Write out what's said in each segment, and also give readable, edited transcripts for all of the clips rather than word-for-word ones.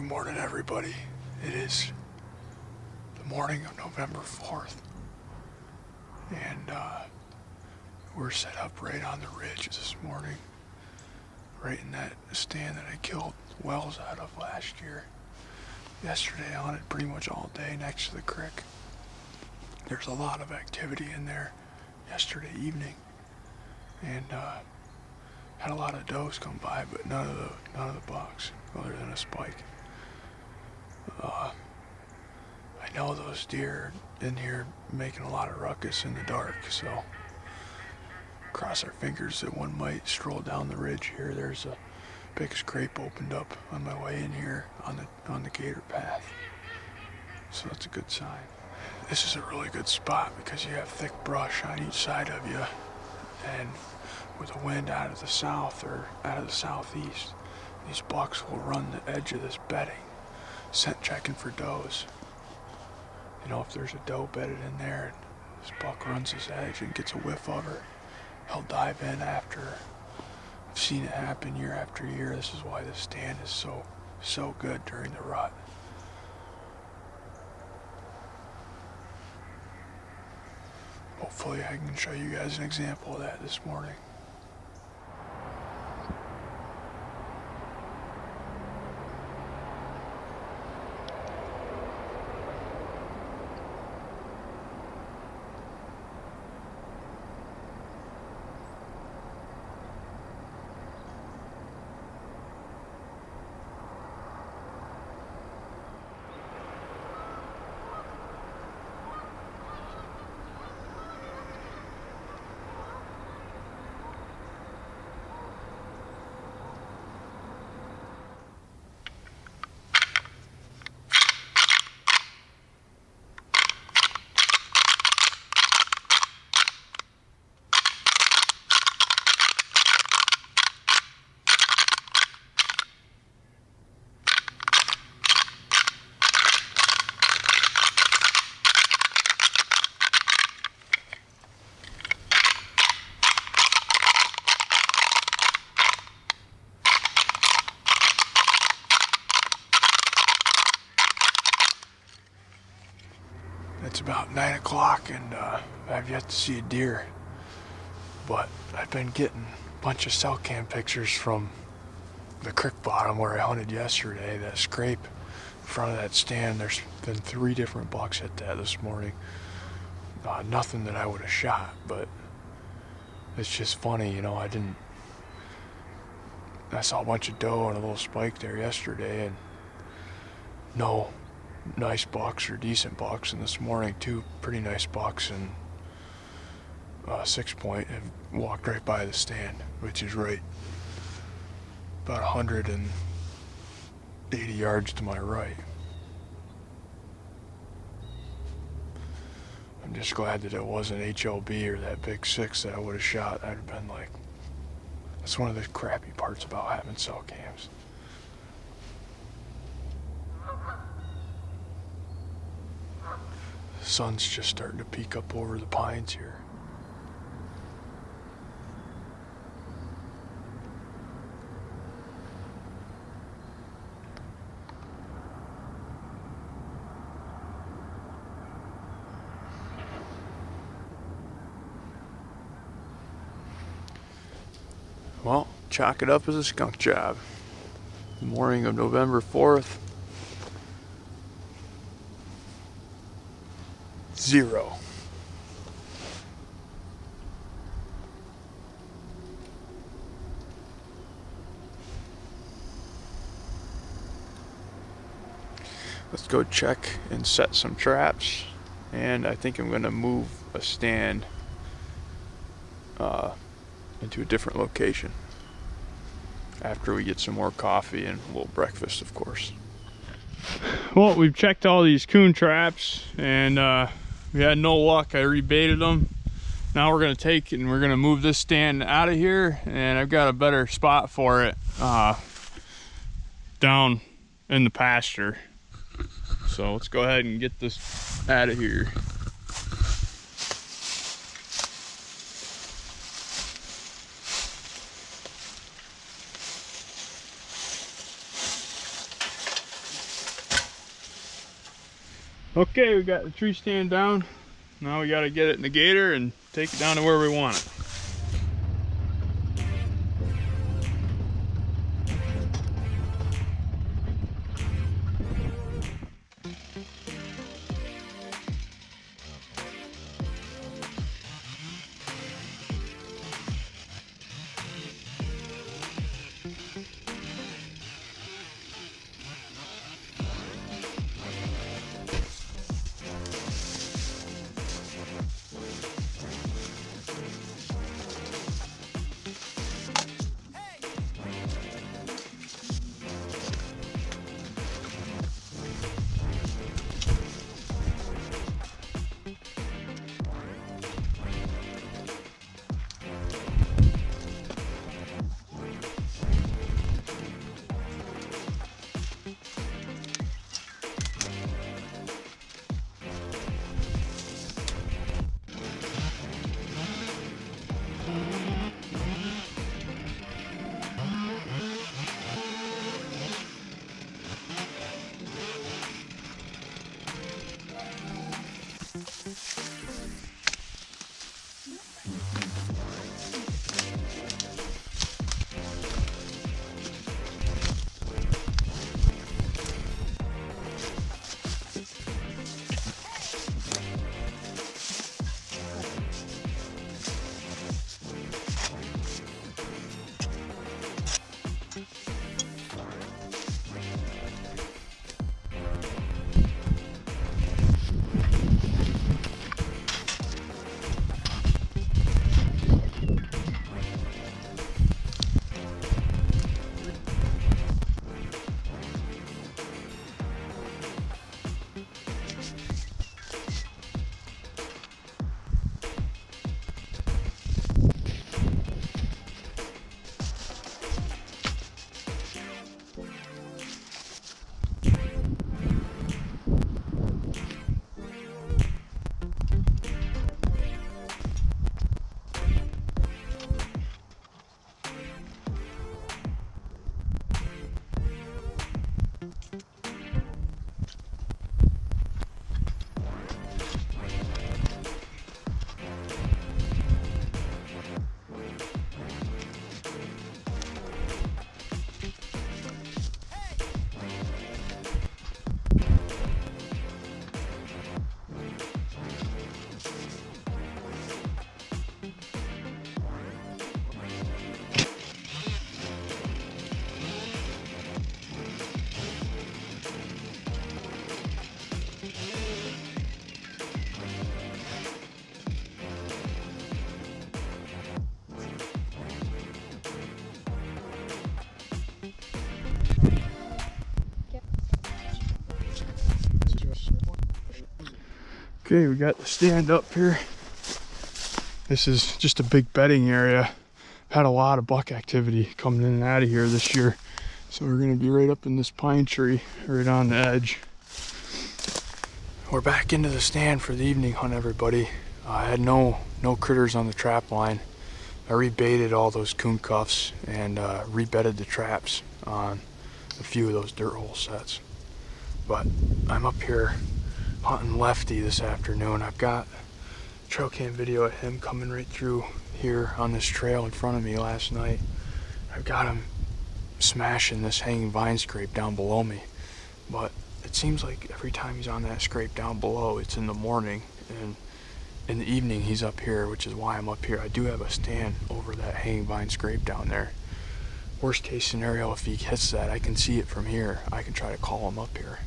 Good morning, everybody. It is the morning of November 4th, and we're set up right on the ridge this morning, right in that stand that I killed wells out of last year. Yesterday I hunted pretty much all day next to the creek. There's a lot of activity in there yesterday evening, and had a lot of does come by, but none of the bucks, other than a spike. I know those deer in here making a lot of ruckus in the dark, so cross our fingers that one might stroll down the ridge here. There's a big scrape opened up on my way in here on the gator path, so that's a good sign. This is a really good spot because you have thick brush on each side of you, and with the wind out of the south or out of the southeast, these bucks will run the edge of this bedding, scent checking for does. You know, if there's a doe bedded in there and this buck runs his edge and gets a whiff of her, he'll dive in after her. I've seen it happen year after year. This is why this stand is so good during the rut. Hopefully I can show you guys an example of that this morning. It's about 9 o'clock and I've yet to see a deer, but I've been getting a bunch of cell cam pictures from the creek bottom where I hunted yesterday. That scrape in front of that stand, there's been 3 different bucks hit that this morning. Nothing that I would have shot, but it's just funny, you know. I saw a bunch of doe and a little spike there yesterday, and no nice bucks or decent bucks, and this morning 2 pretty nice bucks and 6 point have walked right by the stand, which is right about 180 yards to my right. I'm just glad that it wasn't HLB or that big 6 that I would have shot. I'd have been like, that's one of the crappy parts about having cell cams. The sun's just starting to peek up over the pines here. Well, chalk it up as a skunk job. The morning of November 4th. 0. Let's go check and set some traps, and I think I'm going to move a stand into a different location after we get some more coffee and a little breakfast, of course. Well, we've checked all these coon traps and we had no luck. I rebaited them. Now we're going to take it and we're going to move this stand out of here, and I've got a better spot for it down in the pasture. So let's go ahead and get this out of here. Okay, we got the tree stand down. Now we got to get it in the gator and take it down to where we want it. Okay, we got the stand up here. This is just a big bedding area. Had a lot of buck activity coming in and out of here this year. So we're gonna be right up in this pine tree, right on the edge. We're back into the stand for the evening hunt, everybody. I had no critters on the trap line. I rebaited all those coon cuffs and rebedded the traps on a few of those dirt hole sets. But I'm up here hunting Lefty this afternoon. I've got trail cam video of him coming right through here on this trail in front of me last night. I've got him smashing this hanging vine scrape down below me, but it seems like every time he's on that scrape down below, it's in the morning, and in the evening he's up here, which is why I'm up here. I do have a stand over that hanging vine scrape down there. Worst case scenario, if he hits that, I can see it from here. I can try to call him up here.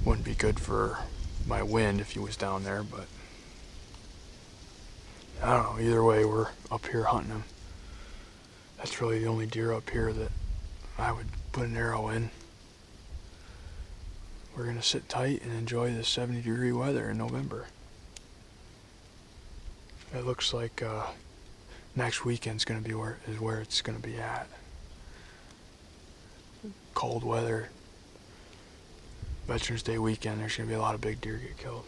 Wouldn't be good for my wind if he was down there, but I don't know. Either way, we're up here hunting him. That's really the only deer up here that I would put an arrow in. We're gonna sit tight and enjoy this 70-degree weather in November. It looks like next weekend's gonna be where it's gonna be at. Cold weather. Veterans Day weekend, there's gonna be a lot of big deer get killed.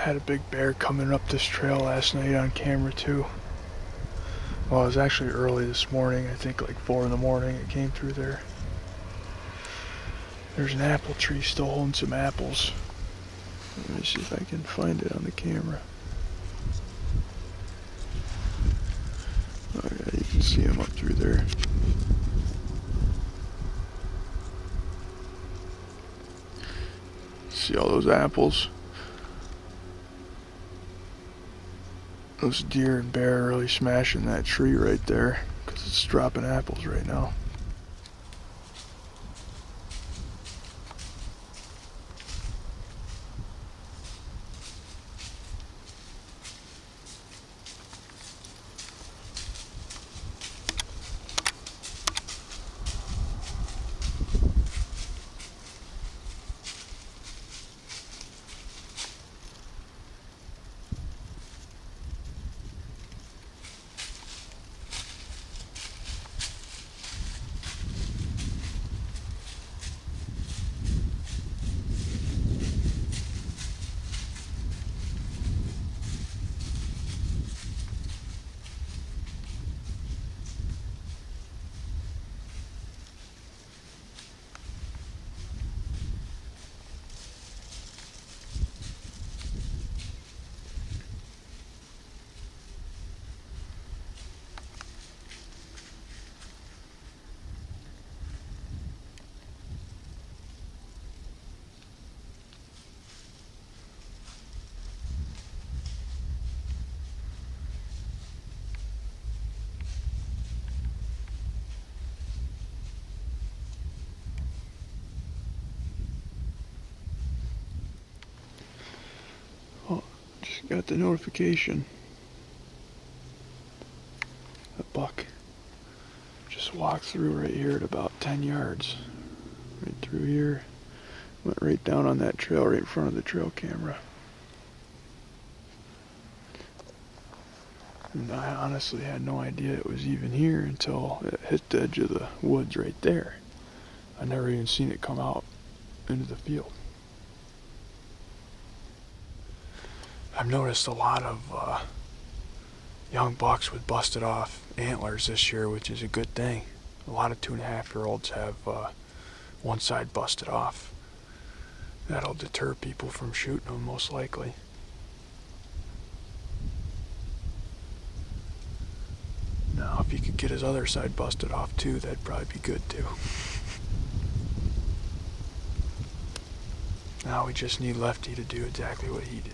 Had a big bear coming up this trail last night on camera too. Well, it was actually early this morning. I think like 4 in the morning it came through there. There's an apple tree still holding some apples. Let me see if I can find it on the camera. Oh yeah, you can see him up through there. See all those apples? Those deer and bear are really smashing that tree right there because it's dropping apples right now. Oh, just got the notification. A buck just walked through right here at about 10 yards. Right through here. Went right down on that trail right in front of the trail camera. And I honestly had no idea it was even here until it hit the edge of the woods right there. I never even seen it come out into the field. I've noticed a lot of young bucks with busted off antlers this year, which is a good thing. A lot of 2.5-year-olds have one side busted off. That'll deter people from shooting them most likely. Now, if he could get his other side busted off too, that'd probably be good too. Now we just need Lefty to do exactly what he did.